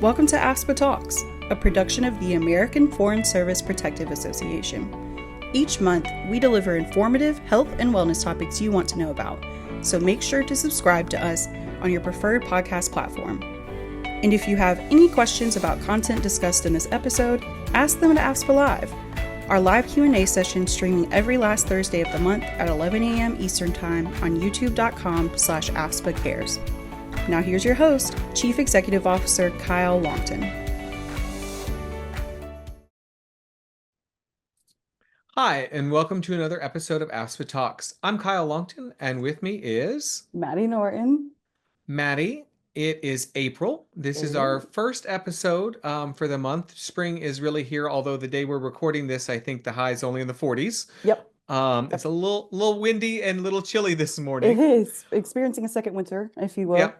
Welcome to AFSPA Talks, a production of the American Foreign Service Protective Association. Each month, we deliver informative health and wellness topics you want to know about, so make sure to subscribe to us on your preferred podcast platform. And if you have any questions about content discussed in this episode, ask them at AFSPA Live, our live Q&A session streaming every last Thursday of the month at 11 a.m. Eastern Time on youtube.com/AFSPA Cares. Now here's your host, Chief Executive Officer Kyle Longton. Hi, and welcome to another episode of AFSPA Talks. I'm Kyle Longton, and with me is Maddie Norton. Maddie. It is April. This is our first episode for the month. Spring is really here, although the day we're recording this, I think the high is only in the 40s. Yep. It's a little windy and a little chilly this morning. It is. Experiencing a second winter, if you will.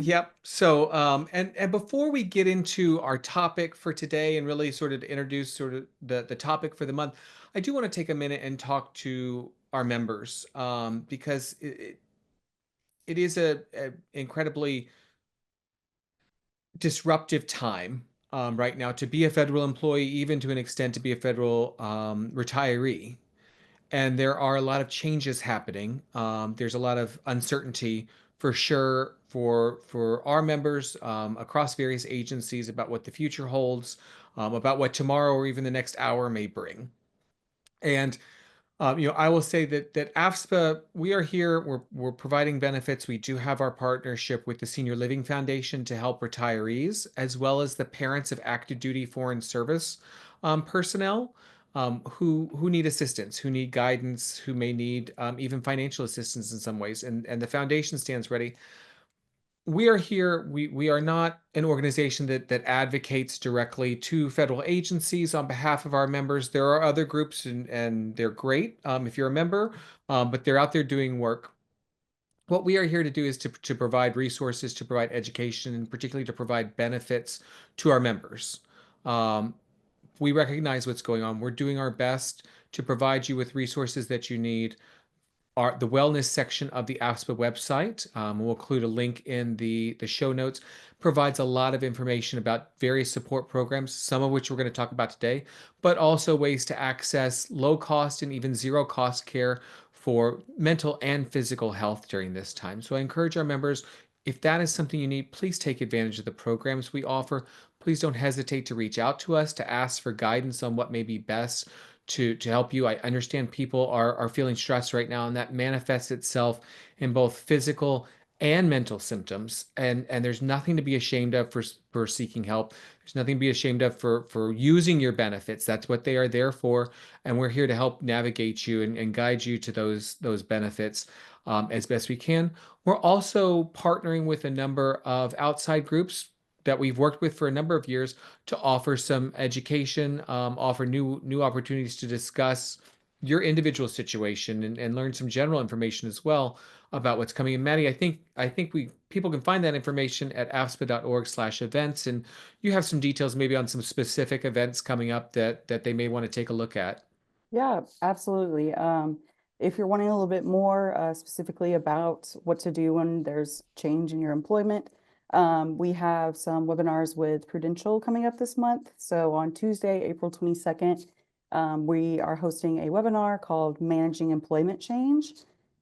Yep. So, and before we get into our topic for today and really sort of to introduce sort of the topic for the month, I do want to take a minute and talk to our members because it is a incredibly disruptive time right now to be a federal employee, even to an extent to be a federal retiree. And there are a lot of changes happening. There's a lot of uncertainty for sure for our members across various agencies about what the future holds, about what tomorrow or even the next hour may bring. And I will say that AFSPA, we are here. We're providing benefits. We do have our partnership with the Senior Living Foundation to help retirees, as well as the parents of active duty foreign service personnel who need assistance, who need guidance, who may need even financial assistance in some ways. And the foundation stands ready. We are here. We are not an organization that advocates directly to federal agencies on behalf of our members. There are other groups and they're great if you're a member, but they're out there doing work. What we are here to do is to provide resources, to provide education, and particularly to provide benefits to our members. We recognize what's going on. We're doing our best to provide you with resources that you need. The wellness section of the AFSPA website, we'll include a link in the show notes, provides a lot of information about various support programs, some of which we're going to talk about today, but also ways to access low cost and even zero cost care for mental and physical health during this time. So I encourage our members, if that is something you need, please take advantage of the programs we offer. Please don't hesitate to reach out to us to ask for guidance on what may be best to help you. I understand people are feeling stressed right now, and that manifests itself in both physical and mental symptoms. And there's nothing to be ashamed of for seeking help. There's nothing to be ashamed of for using your benefits. That's what they are there for. And we're here to help navigate you and guide you to those benefits as best we can. We're also partnering with a number of outside groups that we've worked with for a number of years to offer some education, offer new opportunities to discuss your individual situation and learn some general information as well about what's coming. And Maddie, I think people can find that information at afspa.org/events, and you have some details maybe on some specific events coming up that they may want to take a look at. Yeah, absolutely. If you're wanting a little bit more specifically about what to do when there's change in your employment, we have some webinars with Prudential coming up this month. So on Tuesday, April 22nd, we are hosting a webinar called Managing Employment Change.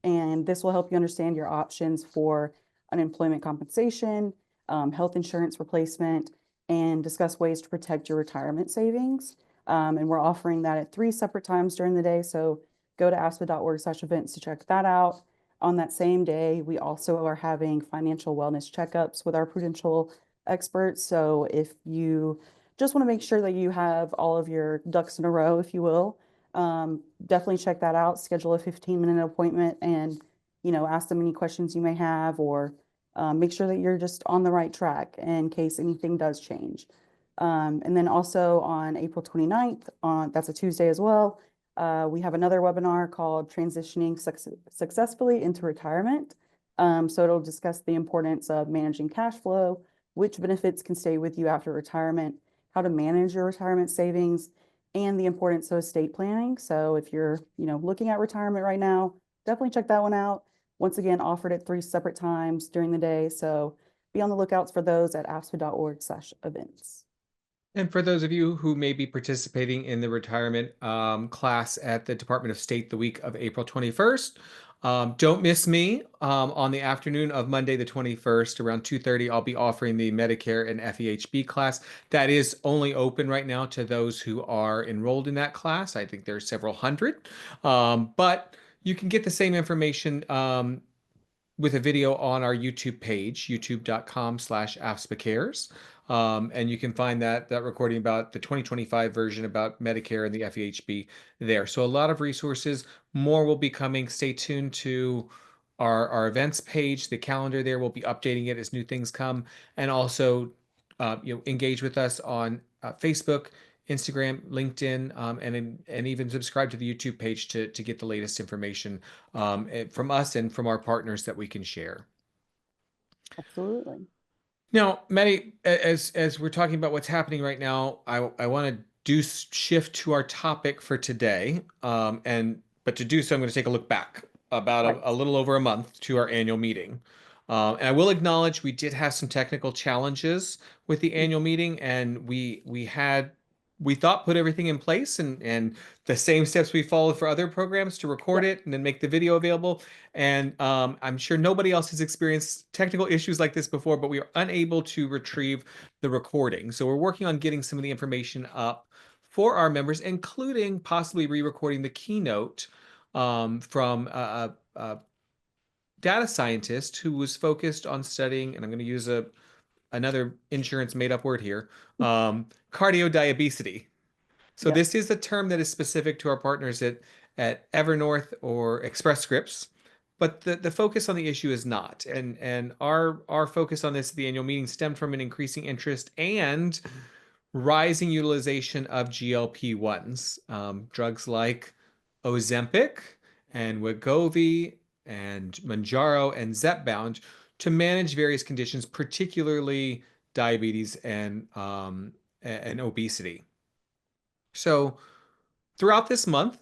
And this will help you understand your options for unemployment compensation, health insurance replacement, and discuss ways to protect your retirement savings. And we're offering that at 3 separate times during the day. So go to afspa.org/events to check that out. On that same day, we also are having financial wellness checkups with our Prudential experts. So if you just want to make sure that you have all of your ducks in a row, if you will, definitely check that out. Schedule a 15-minute appointment and, ask them any questions you may have, or make sure that you're just on the right track in case anything does change. And then also on April 29th, that's a Tuesday as well, we have another webinar called Transitioning Successfully into Retirement. So it'll discuss the importance of managing cash flow, which benefits can stay with you after retirement, how to manage your retirement savings, and the importance of estate planning. So if you're, looking at retirement right now, definitely check that one out. Once again, offered at 3 separate times during the day. So be on the lookouts for those at afspa.org/events. And for those of you who may be participating in the retirement class at the Department of State the week of April 21st, don't miss me on the afternoon of Monday the 21st around 2:30. I'll be offering the Medicare and FEHB class. That is only open right now to those who are enrolled in that class. I think there's several hundred, but you can get the same information with a video on our YouTube page, youtube.com/AFSPACares. And you can find that recording about the 2025 version about Medicare and the FEHB there. So a lot of resources. More will be coming. Stay tuned to our events page. The calendar there, will be updating it as new things come. And also, engage with us on Facebook, Instagram, LinkedIn, and even subscribe to the YouTube page to get the latest information from us and from our partners that we can share. Absolutely. Now, Maddie, as we're talking about what's happening right now, I want to shift to our topic for today. But to do so, I'm going to take a look back about Right. a little over a month to our annual meeting. And I will acknowledge we did have some technical challenges with the annual meeting, and we thought put everything in place and the same steps we followed for other programs to record Yep. it and then make the video available. And I'm sure nobody else has experienced technical issues like this before, but we are unable to retrieve the recording. So we're working on getting some of the information up for our members, including possibly re-recording the keynote from a data scientist who was focused on studying, and I'm going to use another insurance made-up word here, cardiodiabesity. So Yep. this is a term that is specific to our partners at Evernorth or Express Scripts, but the focus on the issue is not. And our focus on this at the annual meeting stemmed from an increasing interest and rising utilization of GLP-1s, drugs like Ozempic and Wegovy and Mounjaro and Zepbound to manage various conditions, particularly diabetes and obesity. So throughout this month,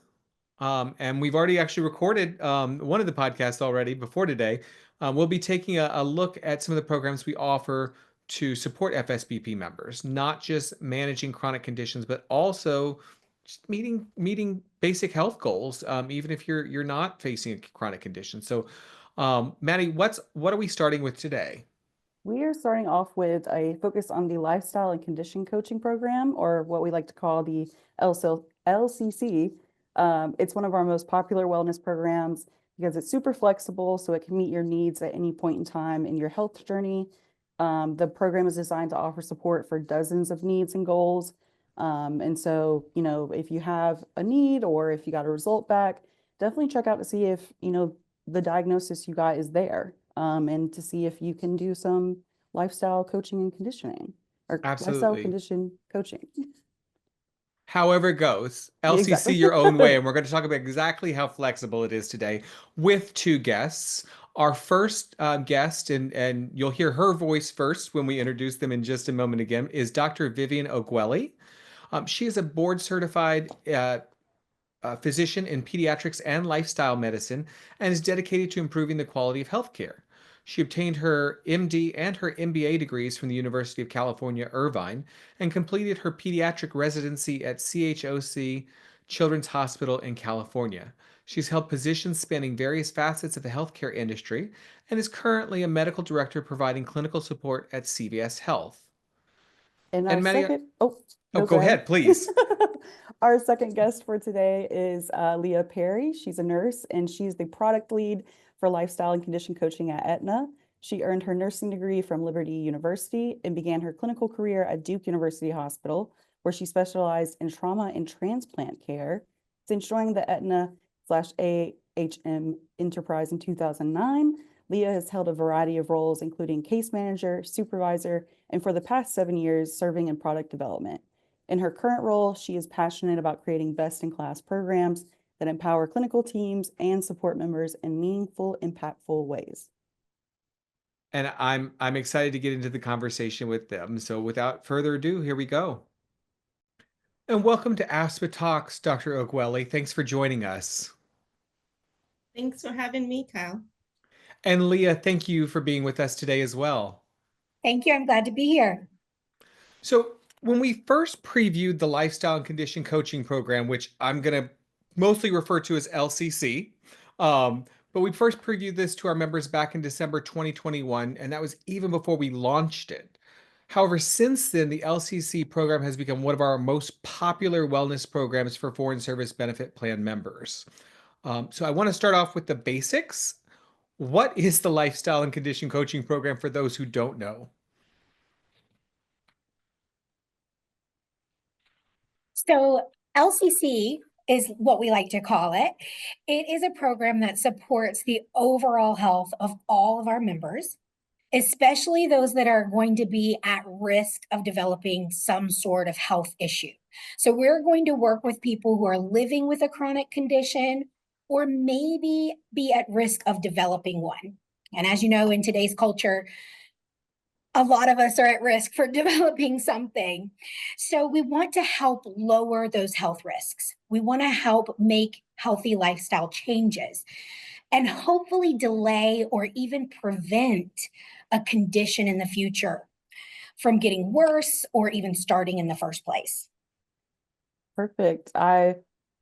and we've already actually recorded one of the podcasts already before today, we'll be taking a look at some of the programs we offer to support FSBP members, not just managing chronic conditions, but also just meeting basic health goals, even if you're not facing a chronic condition. So, Maddie, what are we starting with today? We are starting off with a focus on the lifestyle and condition coaching program, or what we like to call the LCC. It's one of our most popular wellness programs because it's super flexible, so it can meet your needs at any point in time in your health journey. The program is designed to offer support for dozens of needs and goals. And so, if you have a need or if you got a result back, definitely check out to see if, the diagnosis you got is there, and to see if you can do some lifestyle coaching and conditioning or lifestyle Absolutely. condition coaching. However it goes, Yeah, LCC exactly. your own way. And we're going to talk about exactly how flexible it is today with two guests. Our first guest, and you'll hear her voice first when we introduce them in just a moment again, is Dr. Vivian Ogueli. She is a board certified physician in pediatrics and lifestyle medicine and is dedicated to improving the quality of healthcare. She obtained her MD and her MBA degrees from the University of California, Irvine, and completed her pediatric residency at CHOC Children's Hospital in California. She's held positions spanning various facets of the healthcare industry and is currently a medical director providing clinical support at CVS Health. And our And Maddie, second, oh, oh, no, go go ahead. ahead, please. Our second guest for today is Leah Perry. She's a nurse and she's the product lead for lifestyle and condition coaching at Aetna. She earned her nursing degree from Liberty University and began her clinical career at Duke University Hospital, where she specialized in trauma and transplant care. Since joining the Aetna slash AHM enterprise in 2009, Leah has held a variety of roles, including case manager, supervisor, and for the past 7 years, serving in product development. In her current role, she is passionate about creating best-in-class programs that empower clinical teams and support members in meaningful, impactful ways. And I'm excited to get into the conversation with them. So without further ado, here we go. And welcome to AFSPA Talks, Dr. Ogueli. Thanks for joining us. Thanks for having me, Kyle. And Leah, thank you for being with us today as well. Thank you. I'm glad to be here. So, when we first previewed the Lifestyle and Condition Coaching Program, which I'm going to mostly refer to as LCC, but we first previewed this to our members back in December 2021, and that was even before we launched it. However, since then, the LCC program has become one of our most popular wellness programs for Foreign Service Benefit Plan members. So, I want to start off with the basics. What is the Lifestyle and Condition Coaching Program for those who don't know? So, LCC is what we like to call it. It is a program that supports the overall health of all of our members, especially those that are going to be at risk of developing some sort of health issue. So, we're going to work with people who are living with a chronic condition or maybe be at risk of developing one. And as you know, in today's culture, a lot of us are at risk for developing something. So we want to help lower those health risks. We want to help make healthy lifestyle changes and hopefully delay or even prevent a condition in the future from getting worse or even starting in the first place. Perfect.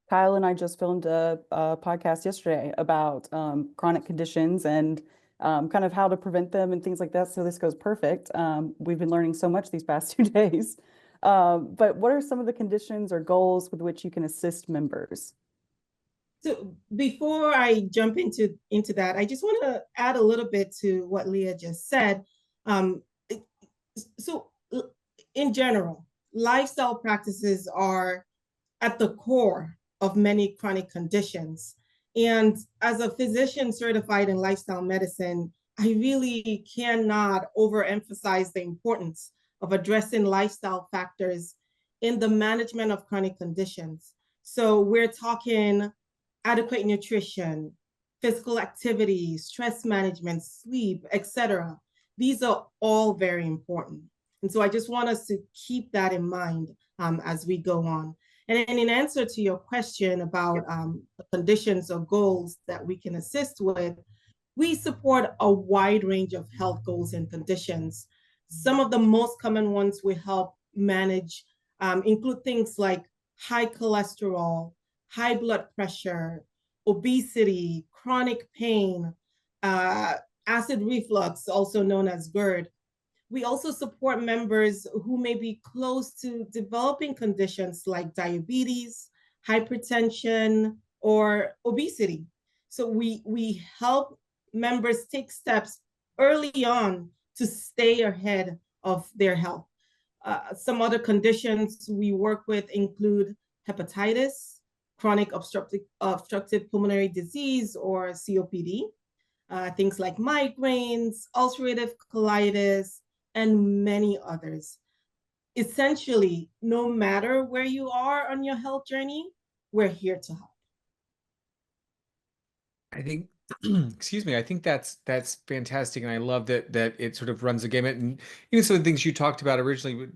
Kyle and I just filmed a podcast yesterday about chronic conditions and kind of how to prevent them and things like that. So this goes perfect. We've been learning so much these past 2 days. But what are some of the conditions or goals with which you can assist members? So before I jump into that, I just want to add a little bit to what Leah just said. So in general, lifestyle practices are at the core of many chronic conditions. And as a physician certified in lifestyle medicine, I really cannot overemphasize the importance of addressing lifestyle factors in the management of chronic conditions. So we're talking adequate nutrition, physical activity, stress management, sleep, etc. These are all very important. And so I just want us to keep that in mind as we go on. And in answer to your question about the conditions or goals that we can assist with, we support a wide range of health goals and conditions. Some of the most common ones we help manage include things like high cholesterol, high blood pressure, obesity, chronic pain, acid reflux, also known as GERD. We also support members who may be close to developing conditions like diabetes, hypertension, or obesity. So we help members take steps early on to stay ahead of their health. Some other conditions we work with include hepatitis, chronic obstructive pulmonary disease, or COPD, things like migraines, ulcerative colitis, and many others. Essentially, no matter where you are on your health journey, we're here to help. I think, excuse me, I think that's fantastic, and I love that it sort of runs the gamut. And even some of the things you talked about originally, with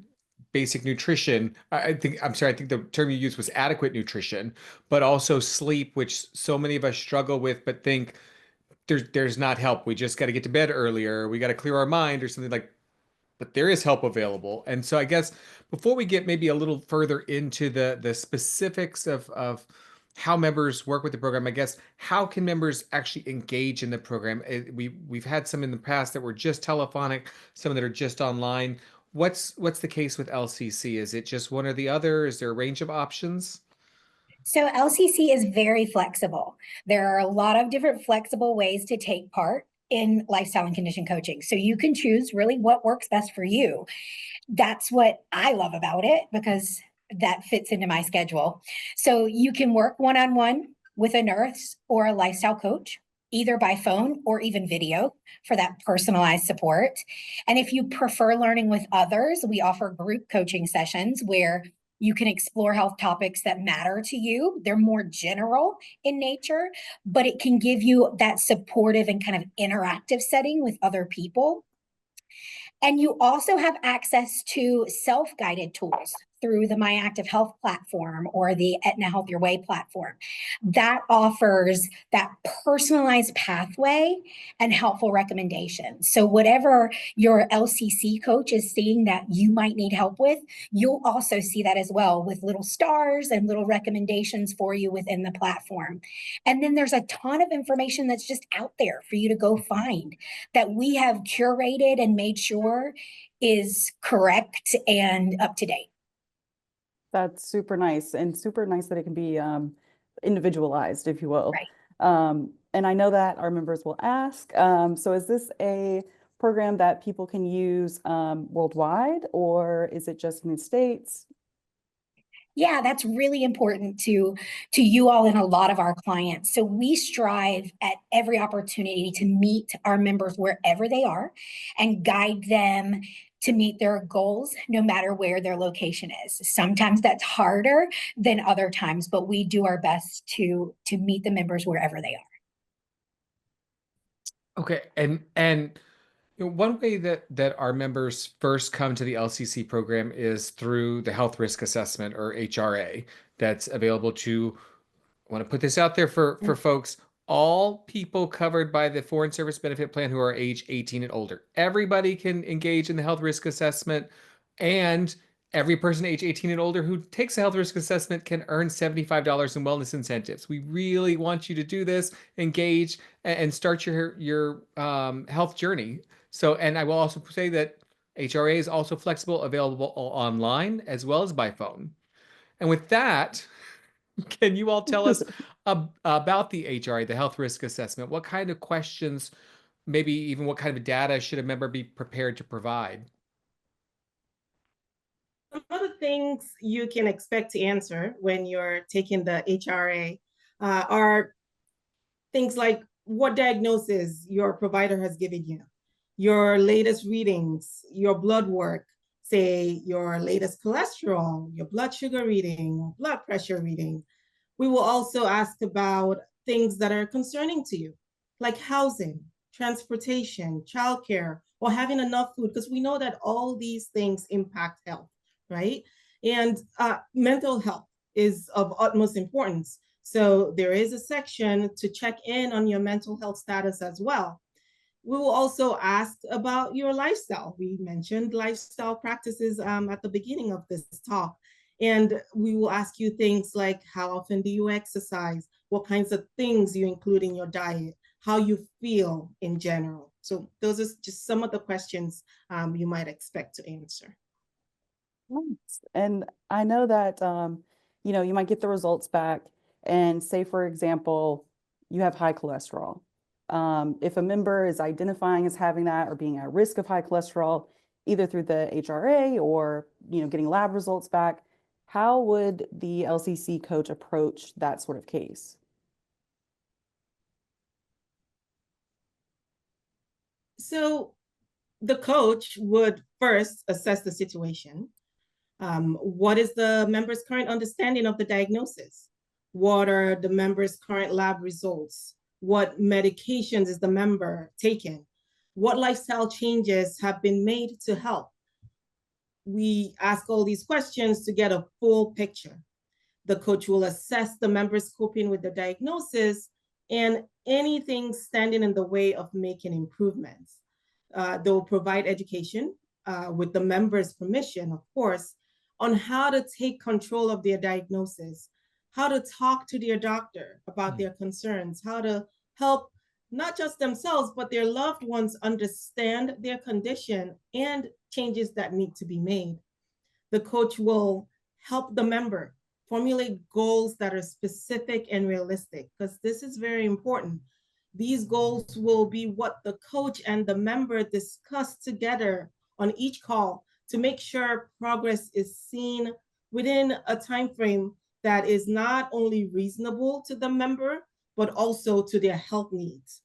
basic nutrition. I think I think the term you used was adequate nutrition, but also sleep, which so many of us struggle with, but think there's not help. We just got to get to bed earlier. We got to clear our mind or something like. But there is help available. And so I guess before we get maybe a little further into the specifics of how members work with the program, I guess how can members actually engage in the program? We've had some in the past that were just telephonic, some that are just online. What's the case with LCC? Is it just one or the other? Is there a range of options? So LCC is very flexible. There are a lot of different flexible ways to take part in lifestyle and condition coaching. So you can choose really what works best for you. That's what I love about it because that fits into my schedule. So you can work one-on-one with a nurse or a lifestyle coach, either by phone or even video for that personalized support. And if you prefer learning with others, we offer group coaching sessions where you can explore health topics that matter to you. They're more general in nature, but it can give you that supportive and kind of interactive setting with other people. And you also have access to self-guided tools. through the My Active Health platform or the Aetna Health Your Way platform. That offers that personalized pathway and helpful recommendations. So whatever your LCC coach is seeing that you might need help with, you'll also see that as well, with little stars and little recommendations for you within the platform. And then there's a ton of information that's just out there for you to go find that we have curated and made sure is correct and up to date. That's super nice, and super nice that it can be individualized, if you will. Right. And I know that our members will ask, so is this a program that people can use worldwide, or is it just in the States? Yeah, that's really important to you all and a lot of our clients. So we strive at every opportunity to meet our members wherever they are and guide them to meet their goals, no matter where their location is. Sometimes that's harder than other times, but we do our best to meet the members wherever they are. Okay, and one way that our members first come to the LCC program is through the health risk assessment, or HRA, that's available to, I want to put this out there for folks, all people covered by the Foreign Service Benefit Plan who are age 18 and older. Everybody can engage in the health risk assessment, and every person age 18 and older who takes a health risk assessment can earn $75 in wellness incentives. We really want you to do this, engage, and start your health journey. So, and I will also say that HRA is also flexible, available online as well as by phone. And with that, can you all tell us about the HRA, the health risk assessment? What kind of questions, maybe even what kind of data should a member be prepared to provide? Some of the things you can expect to answer when you're taking the HRA are things like what diagnosis your provider has given you, your latest readings, your blood work, say your latest cholesterol, your blood sugar reading, blood pressure reading. We will also ask about things that are concerning to you, like housing, transportation, childcare, or having enough food, because we know that all these things impact health, right? And mental health is of utmost importance. So there is a section to check in on your mental health status as well. We will also ask about your lifestyle. We mentioned lifestyle practices at the beginning of this talk. And we will ask you things like, how often do you exercise? What kinds of things you include in your diet? How you feel in general? So those are just some of the questions you might expect to answer. Nice. And I know that, you might get the results back and say, for example, you have high cholesterol. If a member is identifying as having that or being at risk of high cholesterol, either through the HRA or, getting lab results back, how would the LCC coach approach that sort of case? So the coach would first assess the situation. What is the member's current understanding of the diagnosis? What are the member's current lab results? What medications is the member taking? What lifestyle changes have been made to help? We ask all these questions to get a full picture. The coach will assess the member's coping with the diagnosis and anything standing in the way of making improvements. They'll provide education with the member's permission, of course, on how to take control of their diagnosis, how to talk to their doctor about their concerns, how to help not just themselves, but their loved ones understand their condition and changes that need to be made. The coach will help the member formulate goals that are specific and realistic, because this is very important. These goals will be what the coach and the member discuss together on each call to make sure progress is seen within a time frame that is not only reasonable to the member, but also to their health needs.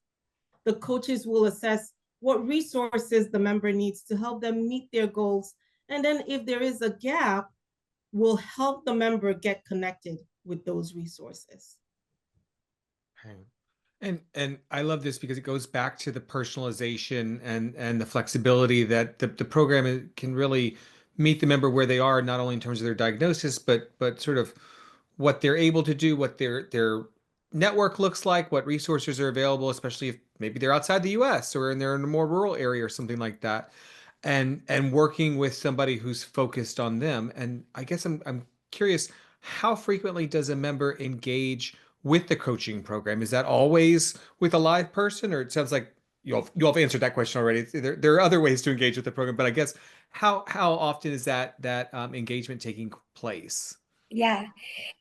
The coaches will assess what resources the member needs to help them meet their goals. And then if there is a gap, we'll help the member get connected with those resources. Okay. And I love this because it goes back to the personalization and the flexibility that the program can really meet the member where they are, not only in terms of their diagnosis, but sort of what they're able to do, what their network looks like, what resources are available, especially if maybe they're outside the US or they're in a more rural area or something like that, and working with somebody who's focused on them. And I guess I'm curious, how frequently does a member engage with the coaching program? Is that always with a live person, or it sounds like you'll have answered that question already. There are other ways to engage with the program, but I guess how often is that engagement taking place? Yeah.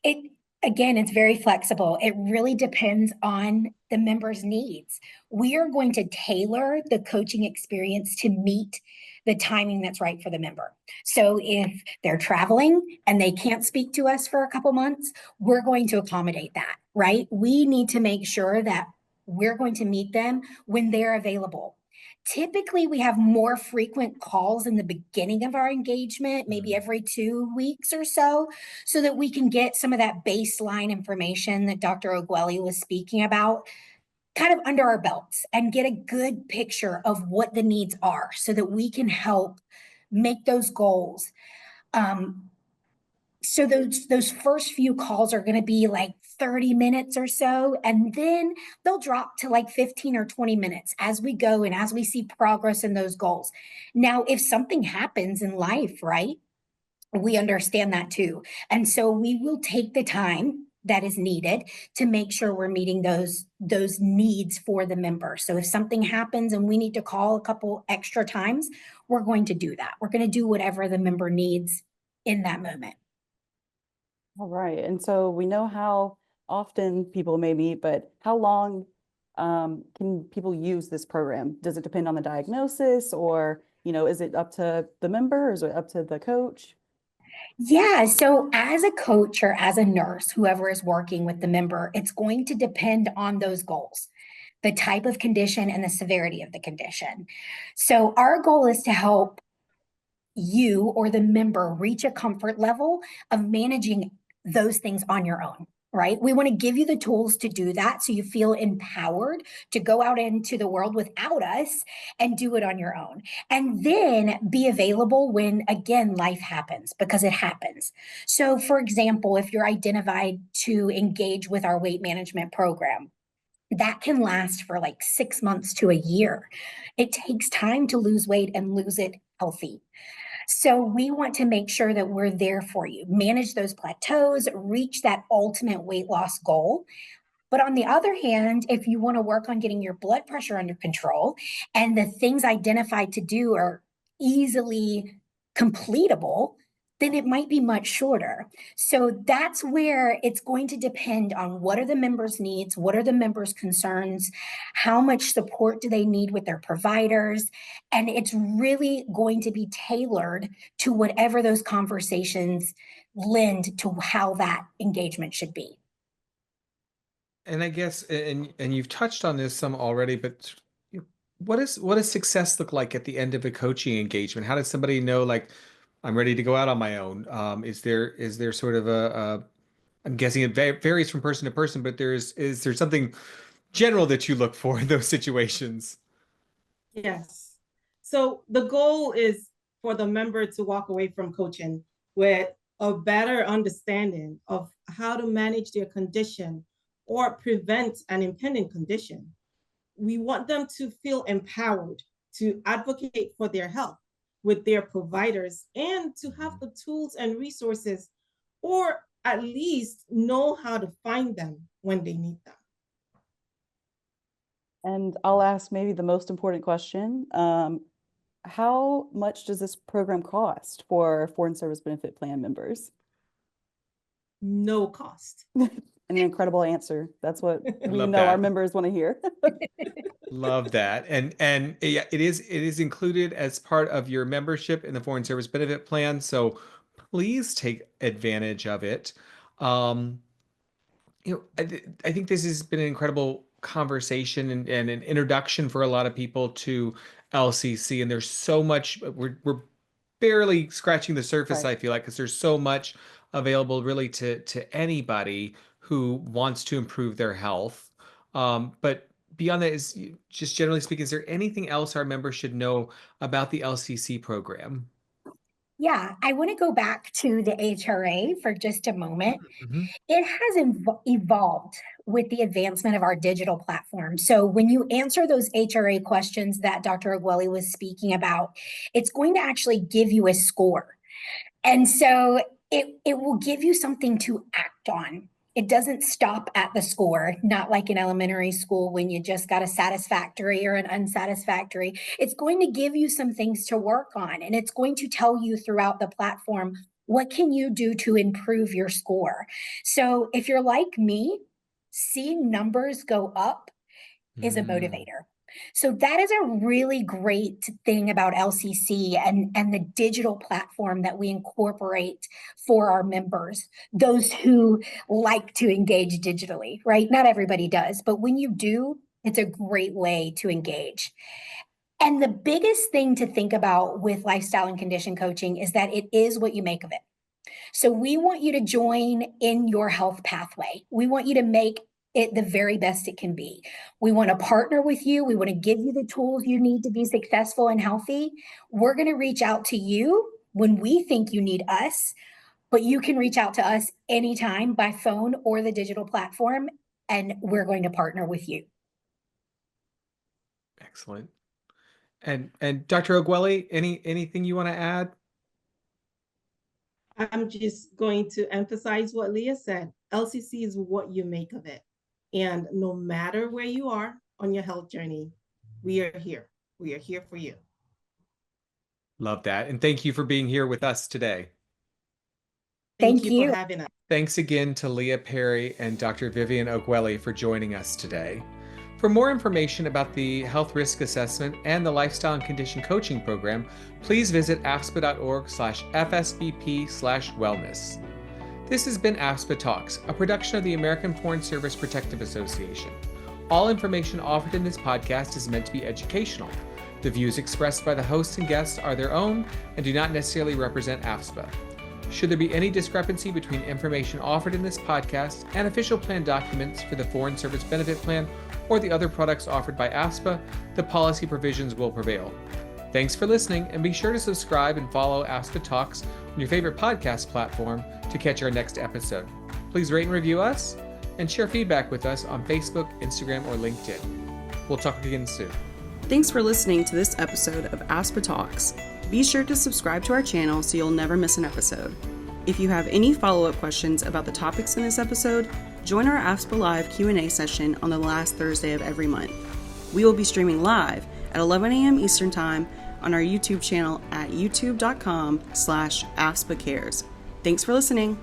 It again, it's very flexible. It really depends on the member's needs. We are going to tailor the coaching experience to meet the timing that's right for the member. So if they're traveling and they can't speak to us for a couple months, we're going to accommodate that, right? We need to make sure that we're going to meet them when they're available. Typically, we have more frequent calls in the beginning of our engagement, maybe every 2 weeks or so that we can get some of that baseline information that Dr. Ogueli was speaking about kind of under our belts and get a good picture of what the needs are so that we can help make those goals. So those first few calls are going to be like 30 minutes or so, and then they'll drop to like 15 or 20 minutes as we go and as we see progress in those goals. Now, if something happens in life, right, we understand that too. And so we will take the time that is needed to make sure we're meeting those needs for the member. So if something happens and we need to call a couple extra times, we're going to do that. We're going to do whatever the member needs in that moment. All right. And so we know how often people may meet, but how long can people use this program? Does it depend on the diagnosis, or, is it up to the member, or is it up to the coach? Yeah. So, as a coach or as a nurse, whoever is working with the member, it's going to depend on those goals, the type of condition and the severity of the condition. So, our goal is to help you or the member reach a comfort level of managing those things on your own. Right. We want to give you the tools to do that so you feel empowered to go out into the world without us and do it on your own. And then be available when, again, life happens, because it happens. So, for example, if you're identified to engage with our weight management program, that can last for like 6 months to a year. It takes time to lose weight and lose it healthy. So we want to make sure that we're there for you, manage those plateaus, reach that ultimate weight loss goal. But on the other hand, if you want to work on getting your blood pressure under control and the things identified to do are easily completable, then it might be much shorter. So that's where it's going to depend on what are the members' needs, what are the members' concerns, how much support do they need with their providers. And it's really going to be tailored to whatever those conversations lend to how that engagement should be. And I guess, and you've touched on this some already, but what does success look like at the end of a coaching engagement? How does somebody know, like, I'm ready to go out on my own? Is there sort of I'm guessing it varies from person to person, but is there something general that you look for in those situations? Yes. So the goal is for the member to walk away from coaching with a better understanding of how to manage their condition or prevent an impending condition. We want them to feel empowered to advocate for their health with their providers and to have the tools and resources, or at least know how to find them when they need them. And I'll ask maybe the most important question. How much does this program cost for Foreign Service Benefit Plan members? No cost. An incredible answer. That's what we Love know our that. members want to hear. Love that. And yeah, it is included as part of your membership in the Foreign Service Benefit Plan. So please take advantage of it. Um, I think this has been an incredible conversation and an introduction for a lot of people to LCC. And there's so much, we're barely scratching the surface, Right. I feel like, because there's so much available really to anybody who wants to improve their health. But beyond that, is just generally speaking, is there anything else our members should know about the LCC program? Yeah, I want to go back to the HRA for just a moment. Mhm. It has evolved with the advancement of our digital platform. So when you answer those HRA questions that Dr. Ogueli was speaking about, it's going to actually give you a score. And so it will give you something to act on. It doesn't stop at the score, not like in elementary school when you just got a satisfactory or an unsatisfactory. It's going to give you some things to work on, and it's going to tell you throughout the platform what can you do to improve your score. So if you're like me, seeing numbers go up is a Mm. motivator. So that is a really great thing about LCC and the digital platform that we incorporate for our members, those who like to engage digitally, right? Not everybody does, but when you do, it's a great way to engage. And the biggest thing to think about with lifestyle and condition coaching is that it is what you make of it. So we want you to join in your health pathway. We want you to make it the very best it can be. We want to partner with you. We want to give you the tools you need to be successful and healthy. We're going to reach out to you when we think you need us, but you can reach out to us anytime by phone or the digital platform, and we're going to partner with you. Excellent. And Dr. Ogueli, anything you want to add? I'm just going to emphasize what Leah said. LCC is what you make of it. And no matter where you are on your health journey, we are here. We are here for you. Love that. And thank you for being here with us today. Thank Thank you for you. having us. Thanks again to Leah Perry and Dr. Vivian Ogueli for joining us today. For more information about the health risk assessment and the lifestyle and condition coaching program, please visit afspa.org/FSBP/wellness. This has been AFSPA Talks, a production of the American Foreign Service Protective Association. All information offered in this podcast is meant to be educational. The views expressed by the hosts and guests are their own and do not necessarily represent AFSPA. Should there be any discrepancy between information offered in this podcast and official plan documents for the Foreign Service Benefit Plan or the other products offered by AFSPA, the policy provisions will prevail. Thanks for listening, and be sure to subscribe and follow AFSPA Talks on your favorite podcast platform to catch our next episode. Please rate and review us, and share feedback with us on Facebook, Instagram, or LinkedIn. We'll talk again soon. Thanks for listening to this episode of AFSPA Talks. Be sure to subscribe to our channel so you'll never miss an episode. If you have any follow-up questions about the topics in this episode, join our AFSPA Live Q&A session on the last Thursday of every month. We will be streaming live at 11 a.m. Eastern Time on our YouTube channel at youtube.com/AFSPA Cares. Thanks for listening.